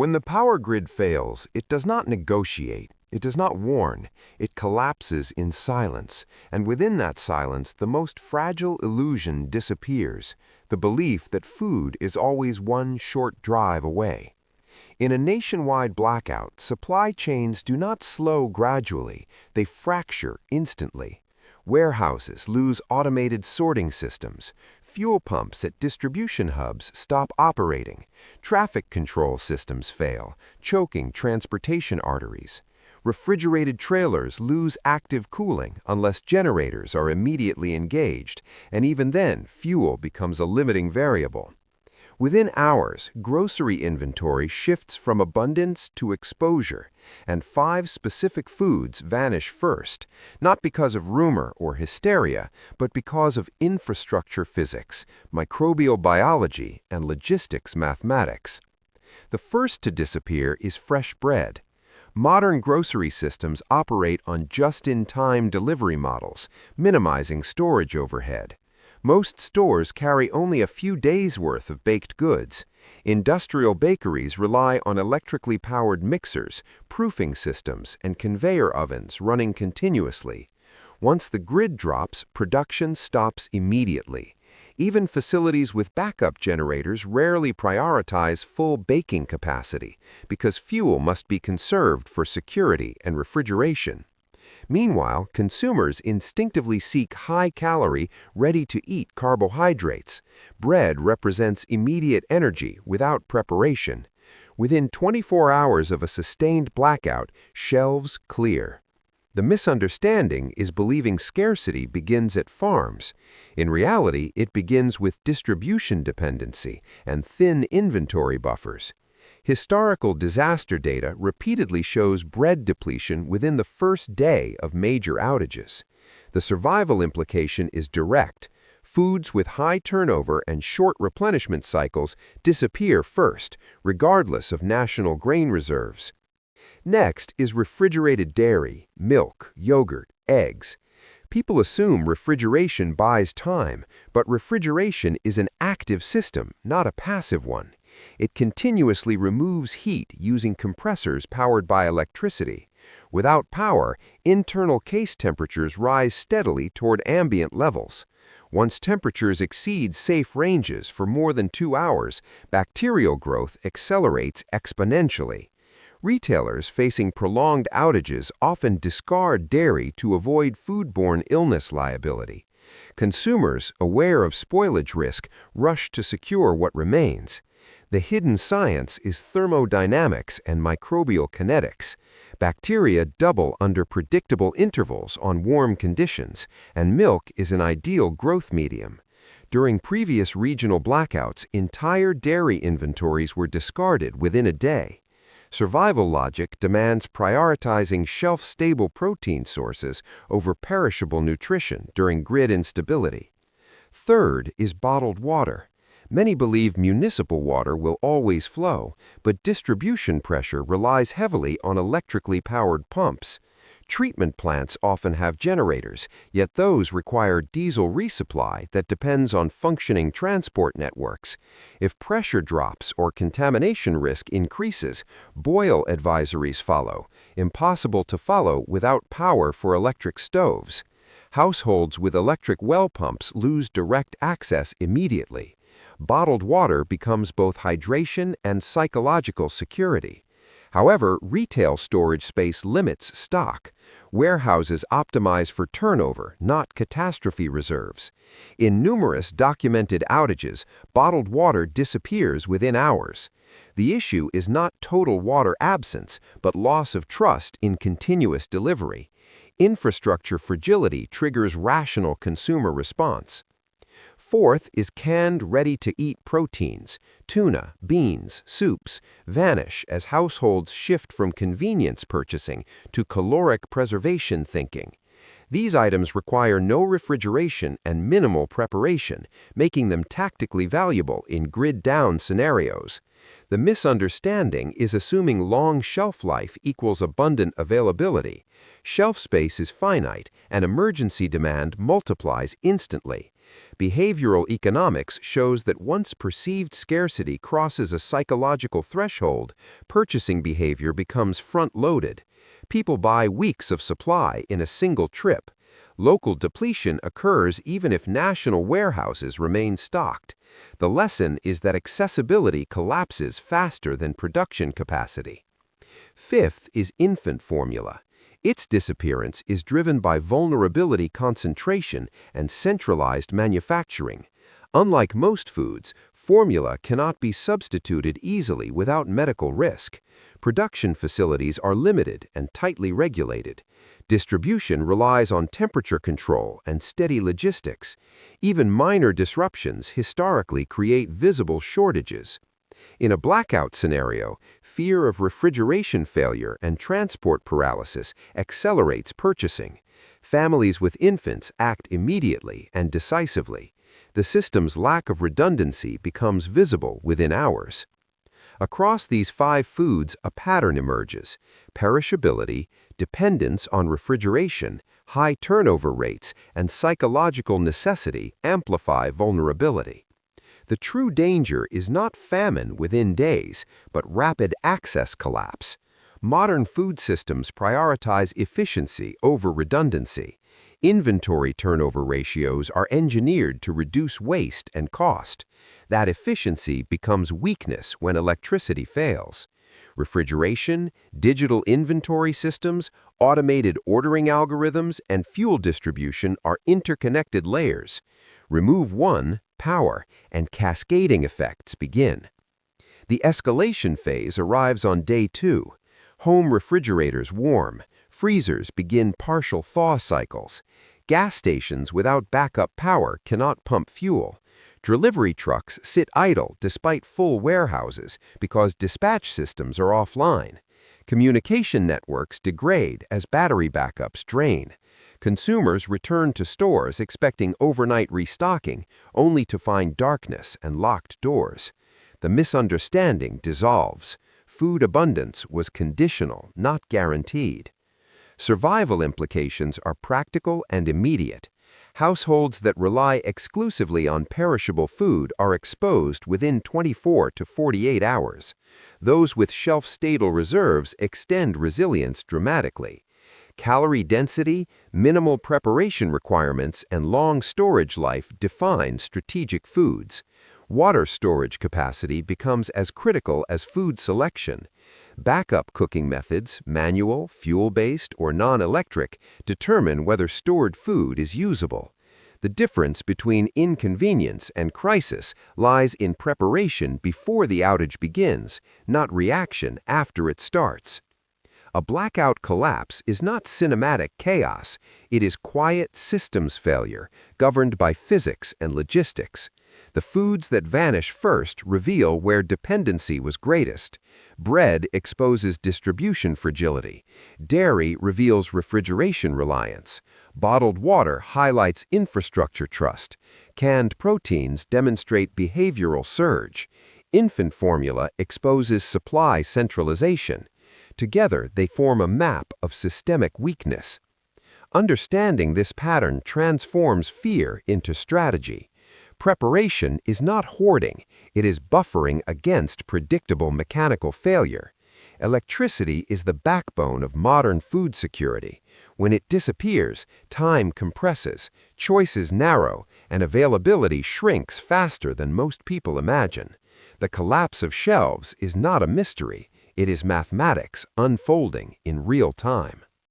When the power grid fails, it does not negotiate, it does not warn, it collapses in silence, and within that silence the most fragile illusion disappears, the belief that food is always one short drive away. In a nationwide blackout, supply chains do not slow gradually, they fracture instantly. Warehouses lose automated sorting systems. Fuel pumps at distribution hubs stop operating. Traffic control systems fail, choking transportation arteries. Refrigerated trailers lose active cooling unless generators are immediately engaged, and even then, fuel becomes a limiting variable. Within hours, grocery inventory shifts from abundance to exposure, and 5 specific foods vanish first, not because of rumor or hysteria, but because of infrastructure physics, microbial biology, and logistics mathematics. The first to disappear is fresh bread. Modern grocery systems operate on just-in-time delivery models, minimizing storage overhead. Most stores carry only a few days' worth of baked goods. Industrial bakeries rely on electrically powered mixers, proofing systems, and conveyor ovens running continuously. Once the grid drops, production stops immediately. Even facilities with backup generators rarely prioritize full baking capacity because fuel must be conserved for security and refrigeration. Meanwhile, consumers instinctively seek high-calorie, ready-to-eat carbohydrates. Bread represents immediate energy without preparation. Within 24 hours of a sustained blackout, shelves clear. The misunderstanding is believing scarcity begins at farms. In reality, it begins with distribution dependency and thin inventory buffers. Historical disaster data repeatedly shows bread depletion within the first day of major outages. The survival implication is direct. Foods with high turnover and short replenishment cycles disappear first, regardless of national grain reserves. Next is refrigerated dairy, milk, yogurt, eggs. People assume refrigeration buys time, but refrigeration is an active system, not a passive one. It continuously removes heat using compressors powered by electricity. Without power, internal case temperatures rise steadily toward ambient levels. Once temperatures exceed safe ranges for more than 2 hours, bacterial growth accelerates exponentially. Retailers facing prolonged outages often discard dairy to avoid foodborne illness liability. Consumers, aware of spoilage risk, rush to secure what remains. The hidden science is thermodynamics and microbial kinetics. Bacteria double under predictable intervals on warm conditions, and milk is an ideal growth medium. During previous regional blackouts, entire dairy inventories were discarded within a day. Survival logic demands prioritizing shelf-stable protein sources over perishable nutrition during grid instability. Third is bottled water. Many believe municipal water will always flow, but distribution pressure relies heavily on electrically powered pumps. Treatment plants often have generators, yet those require diesel resupply that depends on functioning transport networks. If pressure drops or contamination risk increases, boil advisories follow, impossible to follow without power for electric stoves. Households with electric well pumps lose direct access immediately. Bottled water becomes both hydration and psychological security. However, retail storage space limits stock. Warehouses optimize for turnover, not catastrophe reserves. In numerous documented outages, bottled water disappears within hours. The issue is not total water absence, but loss of trust in continuous delivery. Infrastructure fragility triggers rational consumer response. Fourth is canned, ready-to-eat proteins. Tuna, beans, soups vanish as households shift from convenience purchasing to caloric preservation thinking. These items require no refrigeration and minimal preparation, making them tactically valuable in grid-down scenarios. The misunderstanding is assuming long shelf life equals abundant availability. Shelf space is finite, and emergency demand multiplies instantly. Behavioral economics shows that once perceived scarcity crosses a psychological threshold, purchasing behavior becomes front-loaded. People buy weeks of supply in a single trip. Local depletion occurs even if national warehouses remain stocked. The lesson is that accessibility collapses faster than production capacity. Fifth is infant formula. Its disappearance is driven by vulnerability concentration and centralized manufacturing. Unlike most foods, formula cannot be substituted easily without medical risk. Production facilities are limited and tightly regulated. Distribution relies on temperature control and steady logistics. Even minor disruptions historically create visible shortages. In a blackout scenario, fear of refrigeration failure and transport paralysis accelerates purchasing. Families with infants act immediately and decisively. The system's lack of redundancy becomes visible within hours. Across these 5 foods, a pattern emerges. Perishability, dependence on refrigeration, high turnover rates, and psychological necessity amplify vulnerability. The true danger is not famine within days, but rapid access collapse. Modern food systems prioritize efficiency over redundancy. Inventory turnover ratios are engineered to reduce waste and cost. That efficiency becomes weakness when electricity fails. Refrigeration, digital inventory systems, automated ordering algorithms, and fuel distribution are interconnected layers. Remove one, power, and cascading effects begin. The escalation phase arrives on day 2. Home refrigerators warm, freezers begin partial thaw cycles. Gas stations without backup power cannot pump fuel. Delivery trucks sit idle despite full warehouses because dispatch systems are offline. Communication networks degrade as battery backups drain. Consumers return to stores expecting overnight restocking, only to find darkness and locked doors. The misunderstanding dissolves. Food abundance was conditional, not guaranteed. Survival implications are practical and immediate. Households that rely exclusively on perishable food are exposed within 24 to 48 hours. Those with shelf-stable reserves extend resilience dramatically. Calorie density, minimal preparation requirements, and long storage life define strategic foods. Water storage capacity becomes as critical as food selection. Backup cooking methods, manual, fuel-based, or non-electric, determine whether stored food is usable. The difference between inconvenience and crisis lies in preparation before the outage begins, not reaction after it starts. A blackout collapse is not cinematic chaos. It is quiet systems failure, governed by physics and logistics. The foods that vanish first reveal where dependency was greatest. Bread exposes distribution fragility. Dairy reveals refrigeration reliance. Bottled water highlights infrastructure trust. Canned proteins demonstrate behavioral surge. Infant formula exposes supply centralization. Together, they form a map of systemic weakness. Understanding this pattern transforms fear into strategy. Preparation is not hoarding, it is buffering against predictable mechanical failure. Electricity is the backbone of modern food security. When it disappears, time compresses, choices narrow, and availability shrinks faster than most people imagine. The collapse of shelves is not a mystery. It is mathematics unfolding in real time.